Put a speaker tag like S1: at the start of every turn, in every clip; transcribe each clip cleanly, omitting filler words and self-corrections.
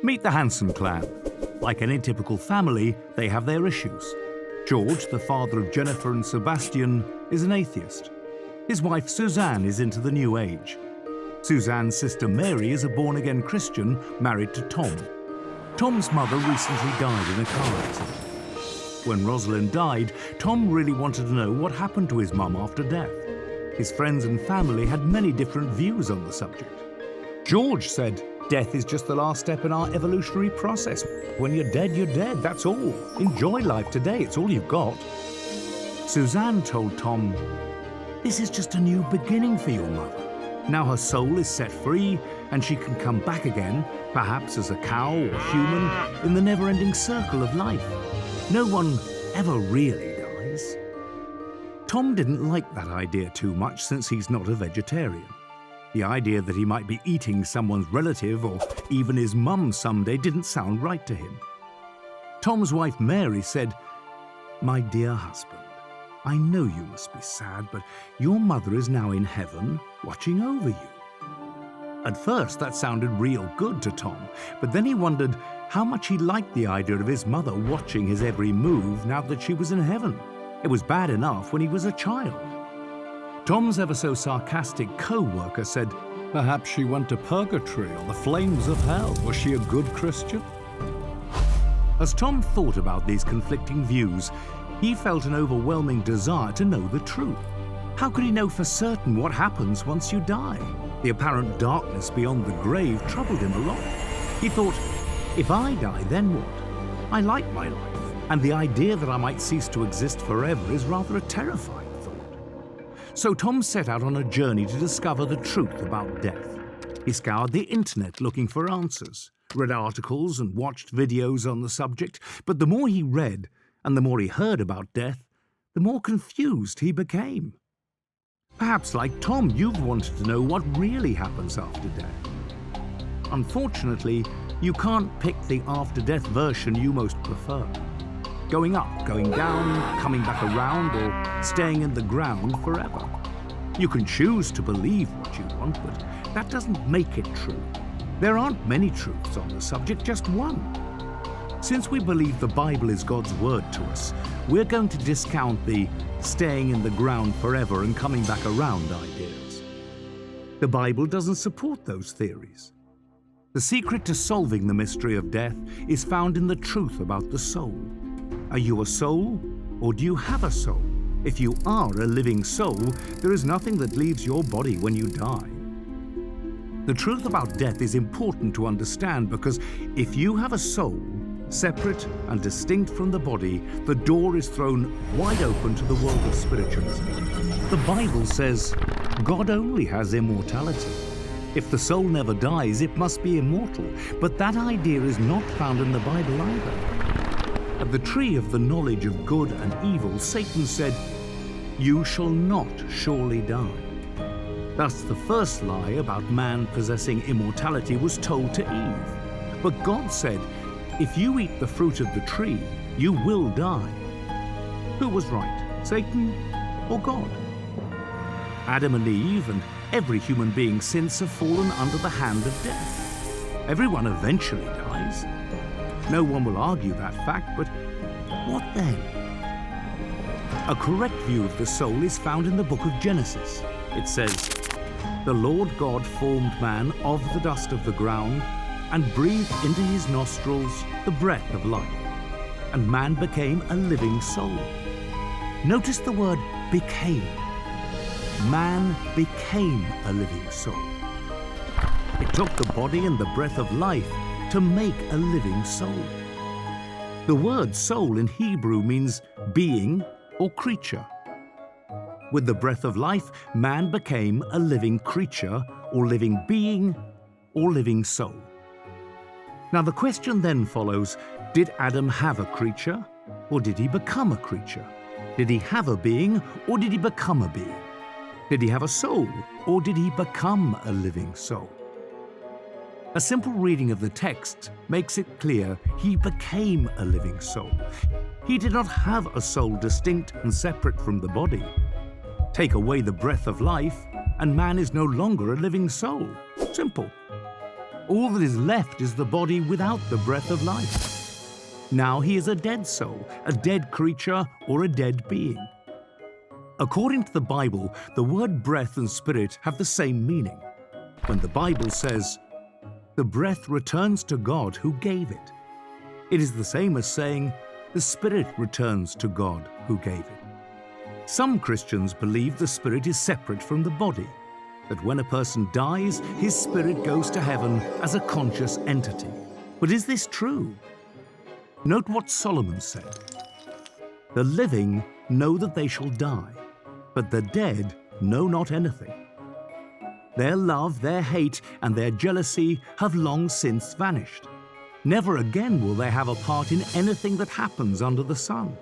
S1: Meet the Hanson clan. Like any typical family, they have their issues. George, the father of Jennifer and Sebastian, is an atheist. His wife Suzanne is into the New Age. Suzanne's sister Mary is a born-again Christian married to Tom. Tom's mother recently died in a car accident. When Rosalind died, Tom really wanted to know what happened to his mum after death. His friends and family had many different views on the subject. George said, "Death is just the last step in our evolutionary process. When you're dead, that's all. Enjoy life today, it's all you've got." Suzanne told Tom, "This is just a new beginning for your mother. Now her soul is set free and she can come back again, perhaps as a cow or human, in the never-ending circle of life. No one ever really dies." Tom didn't like that idea too much since he's not a vegetarian. The idea that he might be eating someone's relative or even his mum someday didn't sound right to him. Tom's wife Mary said, "My dear husband, I know you must be sad, but your mother is now in heaven watching over you." At first that sounded real good to Tom, but then he wondered how much he liked the idea of his mother watching his every move now that she was in heaven. It was bad enough when he was a child. Tom's ever-so-sarcastic co-worker said, "Perhaps she went to purgatory or the flames of hell. Was she a good Christian?" As Tom thought about these conflicting views, he felt an overwhelming desire to know the truth. How could he know for certain what happens once you die? The apparent darkness beyond the grave troubled him a lot. He thought, if I die, then what? I like my life, and the idea that I might cease to exist forever is rather a terrifying thought. So Tom set out on a journey to discover the truth about death. He scoured the internet looking for answers, read articles and watched videos on the subject, but the more he read and the more he heard about death, the more confused he became. Perhaps like Tom, you've wanted to know what really happens after death. Unfortunately, you can't pick the after-death version you most prefer. Going up, going down, coming back around, or staying in the ground forever. You can choose to believe what you want, but that doesn't make it true. There aren't many truths on the subject, just one. Since we believe the Bible is God's word to us, we're going to discount the staying in the ground forever and coming back around ideas. The Bible doesn't support those theories. The secret to solving the mystery of death is found in the truth about the soul. Are you a soul, or do you have a soul? If you are a living soul, there is nothing that leaves your body when you die. The truth about death is important to understand because if you have a soul, separate and distinct from the body, the door is thrown wide open to the world of spiritualism. The Bible says God only has immortality. If the soul never dies, it must be immortal, but that idea is not found in the Bible either. At the tree of the knowledge of good and evil, Satan said, "You shall not surely die." Thus the first lie about man possessing immortality was told to Eve. But God said, "If you eat the fruit of the tree, you will die." Who was right, Satan or God? Adam and Eve and every human being since have fallen under the hand of death. Everyone eventually dies. No one will argue that fact, but what then? A correct view of the soul is found in the book of Genesis. It says, "The Lord God formed man of the dust of the ground and breathed into his nostrils the breath of life, and man became a living soul." Notice the word became. Man became a living soul. It took the body and the breath of life to make a living soul. The word soul in Hebrew means being or creature. With the breath of life, man became a living creature or living being or living soul. Now the question then follows, did Adam have a creature or did he become a creature? Did he have a being or did he become a being? Did he have a soul or did he become a living soul? A simple reading of the text makes it clear he became a living soul. He did not have a soul distinct and separate from the body. Take away the breath of life, and man is no longer a living soul. Simple. All that is left is the body without the breath of life. Now he is a dead soul, a dead creature, or a dead being. According to the Bible, the word breath and spirit have the same meaning. When the Bible says, "The breath returns to God who gave it," it is the same as saying, "The spirit returns to God who gave it." Some Christians believe the spirit is separate from the body, that when a person dies, his spirit goes to heaven as a conscious entity. But is this true? Note what Solomon said. "The living know that they shall die, but the dead know not anything. Their love, their hate, and their jealousy have long since vanished. Never again will they have a part in anything that happens under the sun."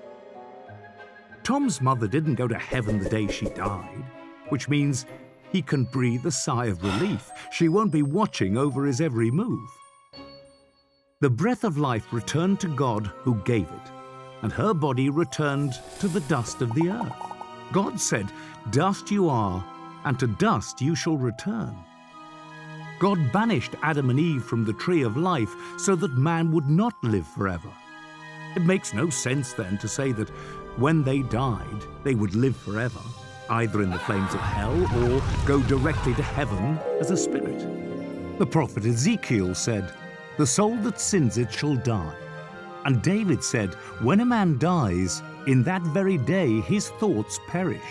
S1: Tom's mother didn't go to heaven the day she died, which means he can breathe a sigh of relief. She won't be watching over his every move. The breath of life returned to God who gave it, and her body returned to the dust of the earth. God said, "Dust you are, and to dust you shall return." God banished Adam and Eve from the tree of life so that man would not live forever. It makes no sense then to say that when they died, they would live forever, either in the flames of hell or go directly to heaven as a spirit. The prophet Ezekiel said, "The soul that sins it shall die." And David said, "When a man dies, in that very day his thoughts perish."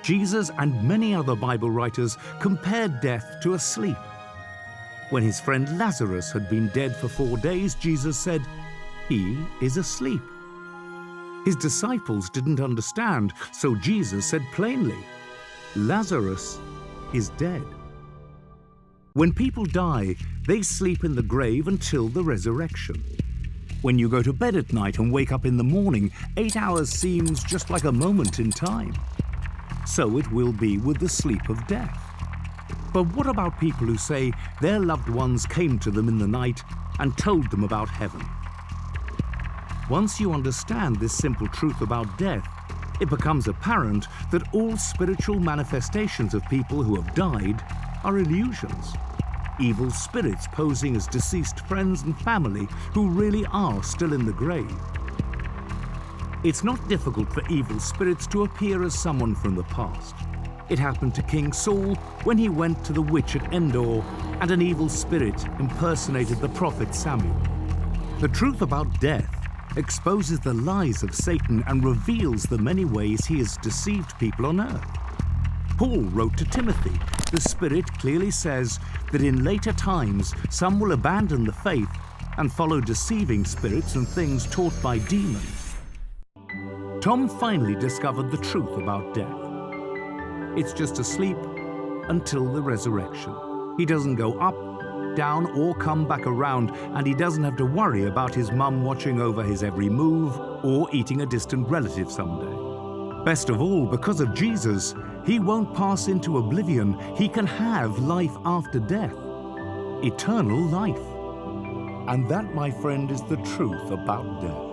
S1: Jesus and many other Bible writers compared death to a sleep. When his friend Lazarus had been dead for 4 days, Jesus said, "He is asleep." His disciples didn't understand, so Jesus said plainly, "Lazarus is dead." When people die, they sleep in the grave until the resurrection. When you go to bed at night and wake up in the morning, 8 hours seems just like a moment in time. So it will be with the sleep of death. But what about people who say their loved ones came to them in the night and told them about heaven? Once you understand this simple truth about death, it becomes apparent that all spiritual manifestations of people who have died are illusions. Evil spirits posing as deceased friends and family who really are still in the grave. It's not difficult for evil spirits to appear as someone from the past. It happened to King Saul when he went to the witch at Endor and an evil spirit impersonated the prophet Samuel. The truth about death exposes the lies of Satan and reveals the many ways he has deceived people on earth. Paul wrote to Timothy, "The Spirit clearly says that in later times some will abandon the faith and follow deceiving spirits and things taught by demons." Tom finally discovered the truth about death. It's just a sleep until the resurrection. He doesn't go up, down, or come back around, and he doesn't have to worry about his mum watching over his every move or eating a distant relative someday. Best of all, because of Jesus, he won't pass into oblivion. He can have life after death, eternal life. And that, my friend, is the truth about death.